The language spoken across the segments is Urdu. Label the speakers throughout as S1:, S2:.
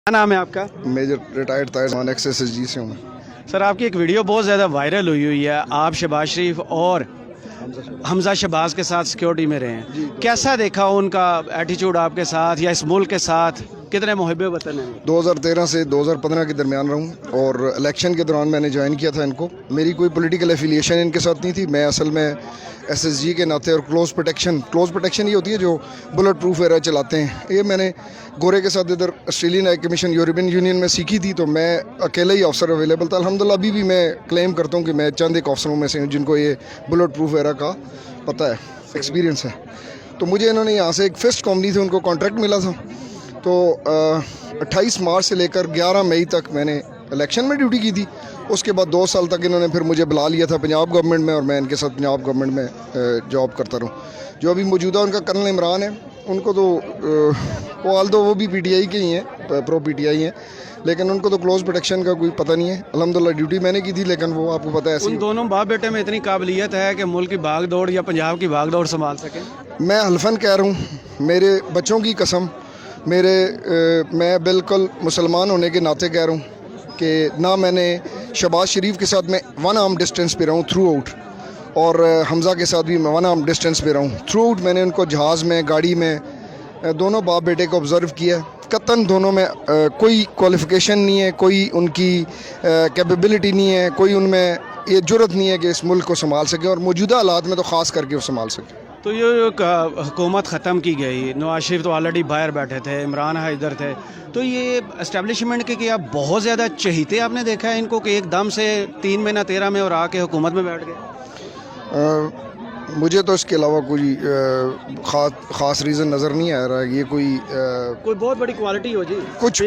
S1: کیا نام ہے آپ کا؟
S2: میجر ریٹائرڈ طاہر XSSG سے ہوں میں.
S1: سر آپ کی ایک ویڈیو بہت زیادہ وائرل ہوئی ہے، آپ شہباز شریف اور حمزہ شہباز کے ساتھ سیکیورٹی میں رہے ہیں، کیسا دیکھا ان کا ایٹیچیوڈ آپ کے ساتھ یا اس ملک کے ساتھ؟ کتنے محب وطن ہیں؟
S2: 2013 سے 2015 کے درمیان رہوں اور الیکشن کے دوران میں نے جوائن کیا تھا ان کو. میری کوئی پولیٹیکل ایفیلیشن ان کے ساتھ نہیں تھی. میں اصل میں SSG کے ناطے اور کلوز پروٹیکشن یہ ہوتی ہے جو بلٹ پروف ایرا چلاتے ہیں، یہ میں نے گورے کے ساتھ ادھر Australian high commission European union میں سیکھی تھی، تو میں اکیلا ہی افسر اویلیبل تھا. الحمدللہ ابھی بھی میں کلیم کرتا ہوں کہ میں چند ایک افسروں میں سے ہوں جن کو یہ بلٹ پروف ایرا کا پتہ ہے، ایکسپیرینس ہے. تو مجھے انہوں نے یہاں سے ایک فسٹ کمپنی سے ان کو کانٹریکٹ ملا تھا، تو 28 مارچ سے لے کر 11 مئی تک میں نے الیکشن میں ڈیوٹی کی تھی. اس کے بعد 2 سال تک انہوں نے پھر مجھے بلا لیا تھا پنجاب گورنمنٹ میں، اور میں ان کے ساتھ پنجاب گورنمنٹ میں جاب کرتا رہوں. جو ابھی موجودہ ان کا کرنل عمران ہے، ان کو تو وہ بھی PTI کے ہی ہیں، پرو PTI ہیں، لیکن ان کو تو کلوز پروٹیکشن کا کوئی پتہ نہیں ہے. الحمدللہ ڈیوٹی میں نے کی تھی، لیکن وہ آپ کو پتہ ہے
S1: ان دونوں باپ بیٹے میں اتنی قابلیت ہے کہ ملک کی بھاگ دوڑ یا پنجاب کی بھاگ دوڑ سنبھال سکیں؟
S2: میں حلفاً کہہ رہا ہوں، میرے بچوں کی قسم، میں بالکل مسلمان ہونے کے ناطے کہہ رہا ہوں کہ نہ میں نے شہباز شریف کے ساتھ میں 1 arm ڈسٹینس پہ رہا ہوں تھرو آؤٹ، اور حمزہ کے ساتھ بھی میں 1 arm ڈسٹینس پہ رہا ہوں تھرو آؤٹ. میں نے ان کو جہاز میں، گاڑی میں، دونوں باپ بیٹے کو آبزرو کیا. قطعاً دونوں میں کوئی کوالیفیکیشن نہیں ہے، کوئی ان کی کیپیبلٹی نہیں ہے، کوئی ان میں یہ جرت نہیں ہے کہ اس ملک کو سنبھال سکے، اور موجودہ حالات میں تو خاص کر کے وہ سنبھال سکے.
S1: تو یہ حکومت ختم کی گئی، نواز شریف تو آلریڈی باہر بیٹھے تھے، عمران ادھر تھے، تو یہ اسٹیبلشمنٹ کے کیا بہت زیادہ چہیتے آپ نے دیکھا ہے ان کو کہ ایک دم سے 3 مہینہ 13 میں اور آ کے حکومت میں بیٹھ گئے؟
S2: مجھے تو اس کے علاوہ کوئی خاص ریزن نظر نہیں آ رہا ہے. یہ کوئی
S1: بہت بڑی کوالٹی ہو جی،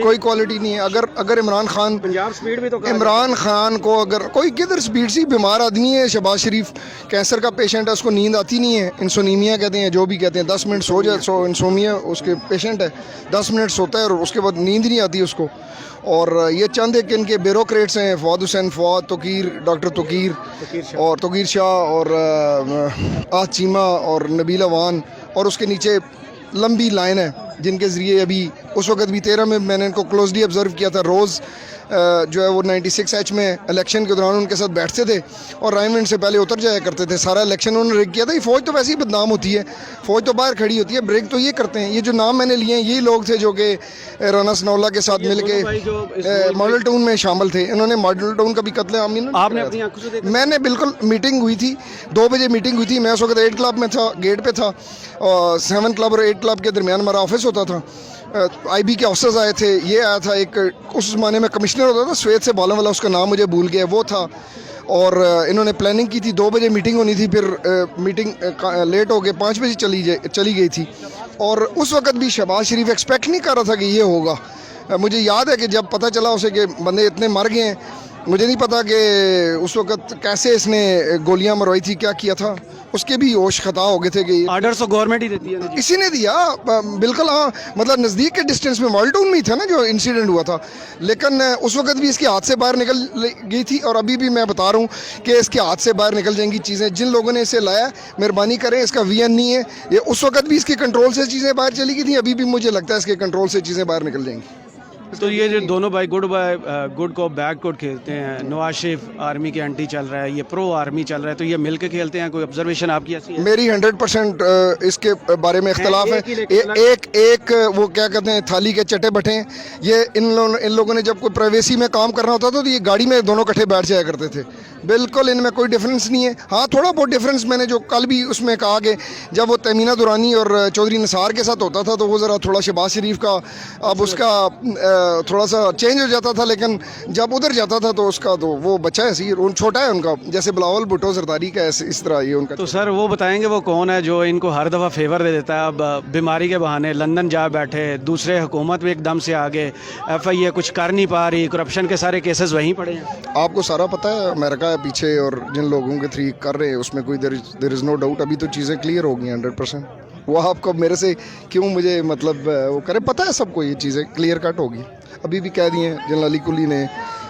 S2: کوئی کوالٹی نہیں ہے. اگر عمران خان،
S1: پنجاب سپیڈ بھی تو
S2: عمران خان کو اگر کوئی کدھر سپیڈ سی، بیمار آدمی ہے شہباز شریف، کینسر کا پیشنٹ ہے، اس کو نیند آتی نہیں ہے، انسونیمیا کہتے ہیں، جو بھی کہتے ہیں، 10 منٹ سو جائے، انسومیا اس کے پیشنٹ ہے، 10 منٹ سوتا ہے اور اس کے بعد نیند نہیں آتی اس کو. اور یہ چند ایک ان کے بیوروکریٹس ہیں، فواد حسین، ڈاکٹر توقیر شاہ اور آج چیمہ اور نبیل اوان، اور اس کے نیچے لمبی لائن ہے جن کے ذریعے ابھی اس وقت بھی 13 میں نے ان کو کلوزلی آبزرو کیا تھا. روز جو ہے وہ 96H میں الیکشن کے دوران ان کے ساتھ بیٹھتے تھے اور رائن منٹ سے پہلے اتر جایا کرتے تھے. سارا الیکشن انہوں نے ریگ کیا تھا. یہ فوج تو ویسے ہی بدنام ہوتی ہے، فوج تو باہر کھڑی ہوتی ہے، بریک تو یہ کرتے ہیں. یہ جو نام میں نے لیے ہیں یہی لوگ تھے جو کہ رانا ثناءاللہ کے ساتھ مل کے ماڈل ٹاؤن میں شامل تھے. انہوں نے ماڈل ٹاؤن کا بھی قتل عام
S1: آپ نے اپنی آنکھوں سے دیکھا؟
S2: میں نے بالکل، میٹنگ ہوئی تھی، 2 بجے میٹنگ ہوئی تھی. میں اس وقت 8 کلب میں تھا، گیٹ پہ تھا، 7 کلب اور 8 کلب کے درمیان ہمارا آفس ہوتا تھا. IB کے آفسرز آئے تھے، یہ آیا تھا ایک اس زمانے میں کمشنر ہوتا تھا سویت سے بالوں والا، اس کا نام مجھے بھول گیا، وہ تھا. اور انہوں نے پلاننگ کی تھی، 2 بجے میٹنگ ہونی تھی، پھر میٹنگ لیٹ ہو کے 5 بجے چلی گئی تھی. اور اس وقت بھی شہباز شریف ایکسپیکٹ نہیں کر رہا تھا کہ یہ ہوگا. مجھے یاد ہے کہ جب پتہ چلا اسے کہ بندے اتنے مر گئے ہیں، مجھے نہیں پتا کہ اس وقت کیسے اس نے گولیاں مروائی تھی، کیا کیا تھا. اس کے بھی ہوش خطا ہو گئے تھے کہ
S1: آرڈر تو گورنمنٹ ہی دیتی ہے،
S2: اسی نے دیا بالکل. ہاں، مطلب نزدیک کے ڈسٹینس میں ماڈل ٹاؤن میں ہی تھا نا جو انسیڈنٹ ہوا تھا، لیکن اس وقت بھی اس کے ہاتھ سے باہر نکل گئی تھی. اور ابھی بھی میں بتا رہا ہوں کہ اس کے ہاتھ سے باہر نکل جائیں گی چیزیں. جن لوگوں نے اسے لایا مہربانی کریں، اس کا VN نہیں ہے یہ. اس وقت بھی اس کے کنٹرول سے چیزیں باہر چلی گئی تھیں، ابھی بھی مجھے لگتا ہے اس کے کنٹرول سے چیزیں باہر نکل جائیں گی.
S1: تو یہ جو دونوں بھائی گڈ کو بیڈ کو کھیلتے ہیں، نواز شریف آرمی کے اینٹی چل رہا ہے، یہ پرو آرمی چل رہا ہے، تو یہ مل کے کھیلتے ہیں؟ کوئی آبزرویشن آپ کی ایسی ہے؟
S2: میری 100% اس کے بارے میں اختلاف ہے. ایک وہ کیا کہتے ہیں، تھالی کے چٹے بٹھے ہیں. یہ ان لوگوں نے جب کوئی پرائیویسی میں کام کرنا ہوتا تھا تو یہ گاڑی میں دونوں کٹھے بیٹھ جایا کرتے تھے. بالکل ان میں کوئی ڈفرینس نہیں ہے. ہاں، تھوڑا بہت ڈفرینس میں نے جو کل بھی اس میں کہا کہ جب وہ تیمینہ دورانی اور چودھری نثار کے ساتھ ہوتا تھا تو وہ ذرا تھوڑا شہباز شریف کا اب اس کا تھوڑا سا چینج ہو جاتا تھا، لیکن جب ادھر جاتا تھا تو اس کا تو وہ بچہ ہے، چھوٹا ہے ان کا، جیسے بلاول بھٹو زرداری کا اس طرح یہ ان کا.
S1: تو سر وہ بتائیں گے وہ کون ہے جو ان کو ہر دفعہ فیور دے دیتا ہے؟ اب بیماری کے بہانے لندن جا بیٹھے، دوسرے حکومت بھی ایک دم سے آگے، FIA کچھ کر نہیں پا رہی، کرپشن کے سارے کیسز وہیں پڑے ہیں.
S2: آپ کو سارا پتہ ہے، امریکہ ہے پیچھے اور جن لوگوں کے تھری کر رہے ہیں اس میں کوئی دیر از نو ڈاؤٹ. ابھی تو چیزیں کلیئر ہو گئی ہیں 100%. وہ آپ کو میرے سے کیوں مجھے مطلب وہ کرے، پتہ ہے سب کو یہ چیزیں کلیئر کٹ ہوگی. ابھی بھی کہہ دی ہیں جنرل علی کلی نے